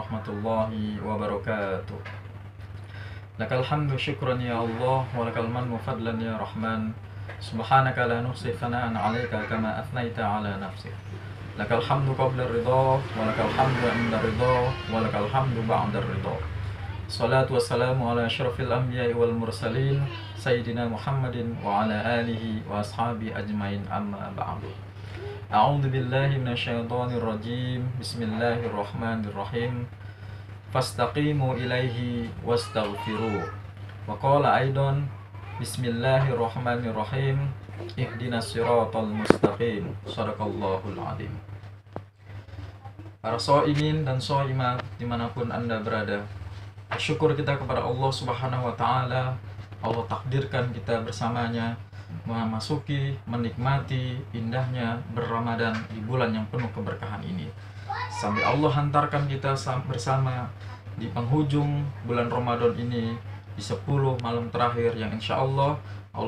warahmatullahi wabarakatuh. Lakal hamdu syukran ya Allah, wa lakal mannu fadlan ya Rahman. Subhanaka la nuhsi thana'an 'alaika kama athnaita 'ala nafsik. Lakal hamdu qabla ridha, wa lakal hamdu 'inda ridha, wa lakal hamdu ba'da ridha. Salatu wassalamu ala asyrafil anbiya'i wal mursalin Sayyidina Muhammadin wa ala alihi wa ashabi ajmain, amma ba'du. A'udzu billahi minasyaitonir rajim. Bismillahirrahmanirrahim. Fastaqimu ilaihi wastaghfiru. Wa qala aidan bismillahirrahmanirrahim. Ihdinas siratal mustaqim. Shadaqallahul adzim. Para shaimin dan shaimat dimanapun Anda berada, syukur kita kepada Allah Subhanahu wa taala. Allah takdirkan kita bersamanya memasuki, menikmati indahnya berRamadan di bulan yang penuh keberkahan ini. Sampai Allah hantarkan kita bersama di penghujung bulan Ramadan ini, di 10 malam terakhir yang insya Allah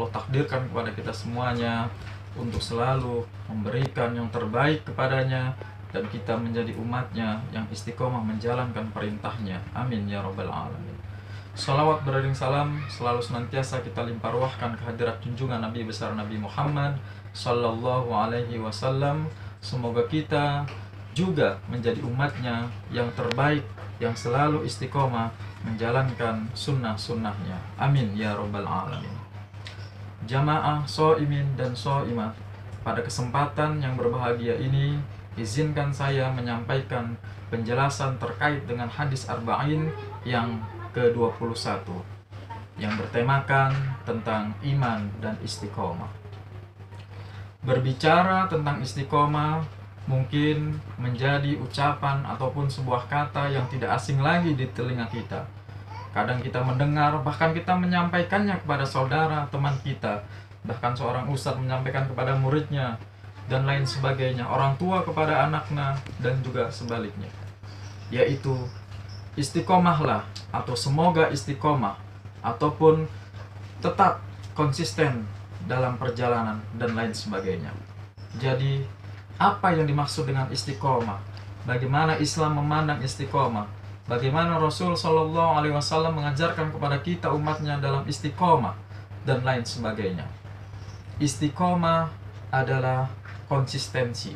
takdirkan kepada kita semuanya untuk selalu memberikan yang terbaik kepadanya, dan kita menjadi umatnya yang istiqomah menjalankan perintahnya. Amin ya rabbal alamin. Salawat beriring salam selalu senantiasa kita limpah ruahkan kehadirat junjungan Nabi besar Nabi Muhammad sallallahu alaihi wasallam. Semoga kita juga menjadi umatnya yang terbaik, yang selalu istiqomah menjalankan sunnah-sunnahnya. Amin ya rabbal alamin. Jamaah shaimin dan shaimat, pada kesempatan yang berbahagia ini, izinkan saya menyampaikan penjelasan terkait dengan hadis arba'in yang ke-21 yang bertemakan tentang iman dan istiqomah. Berbicara tentang istiqomah mungkin menjadi ucapan ataupun sebuah kata yang tidak asing lagi di telinga kita. Kadang kita mendengar, bahkan kita menyampaikannya kepada saudara, teman kita, bahkan seorang ustadz menyampaikan kepada muridnya, dan lain sebagainya, orang tua kepada anaknya, dan juga sebaliknya, yaitu istiqomahlah, atau semoga istiqomah, ataupun tetap konsisten dalam perjalanan, dan lain sebagainya. Jadi apa yang dimaksud dengan istiqomah? Bagaimana Islam memandang istiqomah? Bagaimana Rasul Shallallahu Alaihi Wasallam mengajarkan kepada kita umatnya dalam istiqomah, dan lain sebagainya. Istiqomah adalah konsistensi,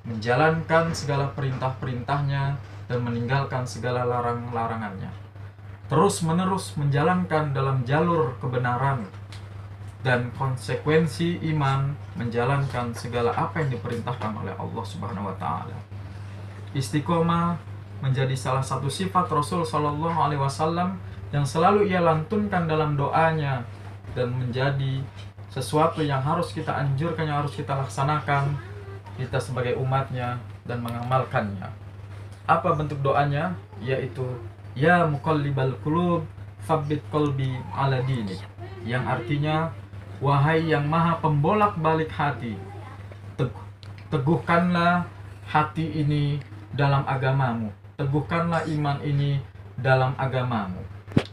menjalankan segala perintah-perintahnya dan meninggalkan segala larang-larangannya, terus-menerus menjalankan dalam jalur kebenaran, dan konsekuensi iman menjalankan segala apa yang diperintahkan oleh Allah Subhanahu wa taala. Istiqomah menjadi salah satu sifat Rasul Shallallahu Alaihi Wasallam yang selalu ia lantunkan dalam doanya, dan menjadi sesuatu yang harus kita anjurkan, yang harus kita laksanakan, kita sebagai umatnya, dan mengamalkannya. Apa bentuk doanya? Yaitu ya muqallibal qulub tsabbit qalbi ala dinik, yang artinya wahai yang maha pembolak-balik hati, teguhkanlah hati ini dalam agamamu, teguhkanlah iman ini dalam agamamu.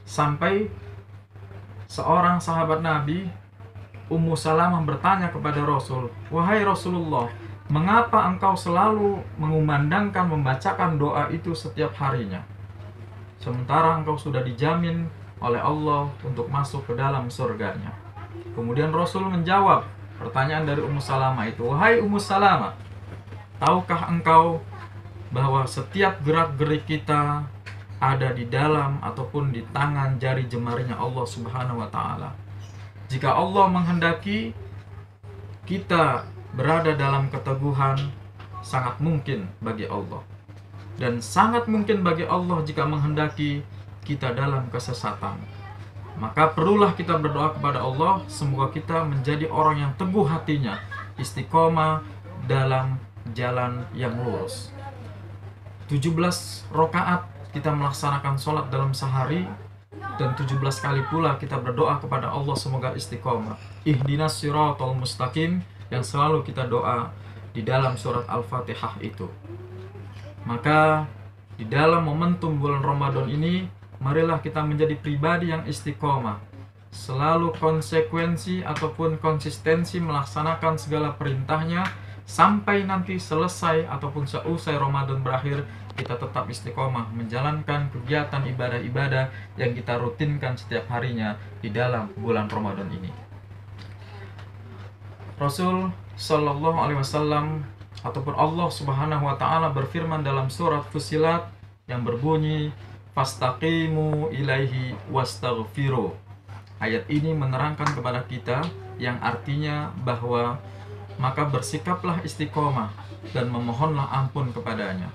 Sampai seorang sahabat Nabi, Ummu Salamah, bertanya kepada Rasul, wahai Rasulullah, mengapa engkau selalu mengumandangkan membacakan doa itu setiap harinya, sementara engkau sudah dijamin oleh Allah untuk masuk ke dalam surganya? Kemudian Rasul menjawab pertanyaan dari Ummu Salamah itu, wahai Ummu Salamah, tahukah engkau bahwa setiap gerak-gerik kita ada di dalam ataupun di tangan jari jemarinya Allah Subhanahu wa taala? Jika Allah menghendaki kita berada dalam keteguhan, sangat mungkin bagi Allah, dan sangat mungkin bagi Allah jika menghendaki kita dalam kesesatan. Maka perlulah kita berdoa kepada Allah, semoga kita menjadi orang yang teguh hatinya, istiqomah dalam jalan yang lurus. 17 rakaat kita melaksanakan sholat dalam sehari, dan 17 kali pula kita berdoa kepada Allah semoga istiqomah. Ihdinas siratal mustaqim, yang selalu kita doa di dalam surat Al-Fatihah itu. Maka di dalam momentum bulan Ramadan ini, marilah kita menjadi pribadi yang istiqomah, selalu konsekuensi ataupun konsistensi melaksanakan segala perintahnya, sampai nanti selesai ataupun seusai Ramadan berakhir, kita tetap istiqomah menjalankan kegiatan ibadah-ibadah yang kita rutinkan setiap harinya di dalam bulan Ramadan ini. Rasul Shallallahu Alaihi Wasallam ataupun Allah Subhanahu Wa Taala berfirman dalam surat Fussilat yang berbunyi, fastaqimu ilaihi wastaghfiru. Ayat ini menerangkan kepada kita yang artinya bahwa maka bersikaplah istiqomah dan memohonlah ampun kepadanya.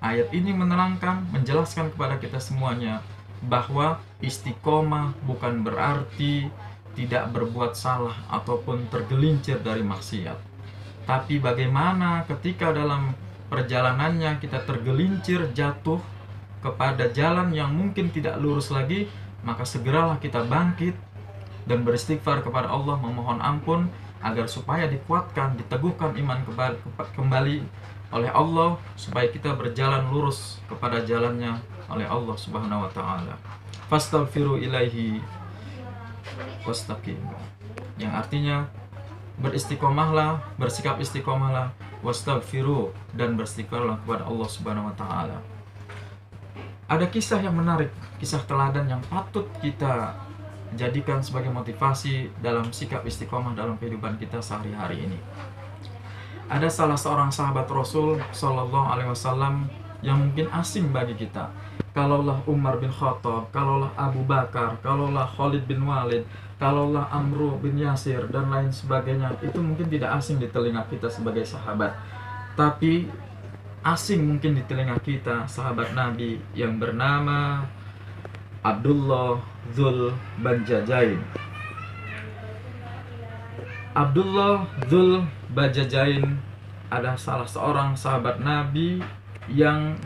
Ayat ini menerangkan, menjelaskan kepada kita semuanya bahwa istiqomah bukan berarti tidak berbuat salah ataupun tergelincir dari maksiat. Tapi bagaimana ketika dalam perjalanannya kita tergelincir jatuh kepada jalan yang mungkin tidak lurus lagi, maka segeralah kita bangkit dan beristighfar kepada Allah, memohon ampun agar supaya dikuatkan, diteguhkan iman kembali oleh Allah, supaya kita berjalan lurus kepada jalannya oleh Allah Subhanahu wa taala. Fastaghfiru ilaihi wastaqim, yang artinya beristiqomahlah, bersikap istiqomahlah, wastaghfiru, dan beristighfarlah kepada Allah Subhanahu wa taala. Ada kisah yang menarik, kisah teladan yang patut kita jadikan sebagai motivasi dalam sikap istiqomah dalam kehidupan kita sehari-hari ini. Ada salah seorang sahabat Rasul Shallallahu Alaihi Wasallam yang mungkin asing bagi kita. Kalaulah Umar bin Khattab, kalaulah Abu Bakar, kalaulah Khalid bin Walid, kalaulah Amru bin Yasir, dan lain sebagainya, itu mungkin tidak asing di telinga kita sebagai sahabat. Tapi asing mungkin di telinga kita sahabat Nabi yang bernama Abdullah Dzul Bajajain. Abdullah Dzul Bajajain adalah salah seorang sahabat Nabi yang